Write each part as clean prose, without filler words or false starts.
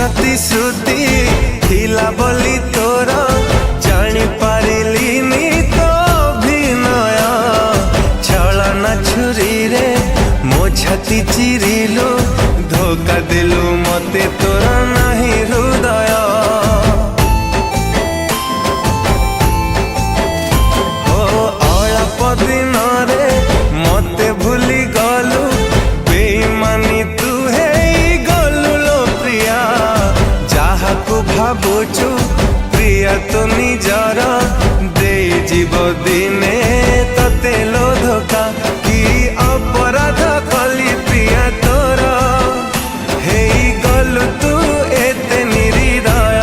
प्रतिश्रुति थिला बोली तोर जानी पारिलिनी तो अभिनय छलना छुरी रे मो छाती चिरिलु धोखा देलु मते तोर नाही हृदय ओ अल्प दिन रे मते भूली गलु बेईमानी तू है गलु लो प्रिया जहा को भावुचु प्रिया तो निजर दे जीव दिने तते लो धोखा कि अपराध कली प्रिया तोर हे गलु तू एते निरीदय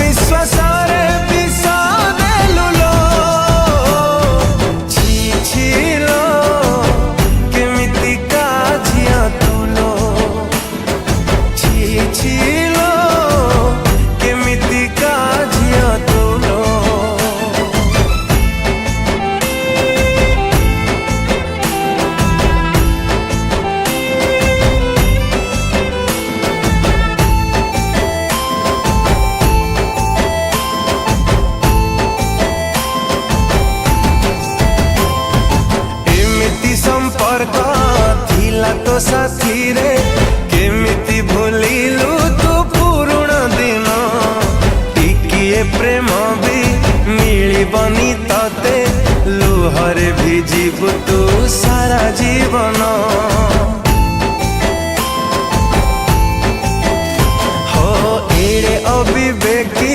विश्वास रे विष देलु लो छी छी लो केमिति का झिया तू लो छी छी लो केमिति का झिया तू लो एमिति संपर्क थिला तो साथी रे केमिति भूलिलु तू पुरुण दिन टिकिए प्रेम भी मिलिबनी तते लुहरे भिजिबु तू सारा जीवन हो एड़े अविवेकी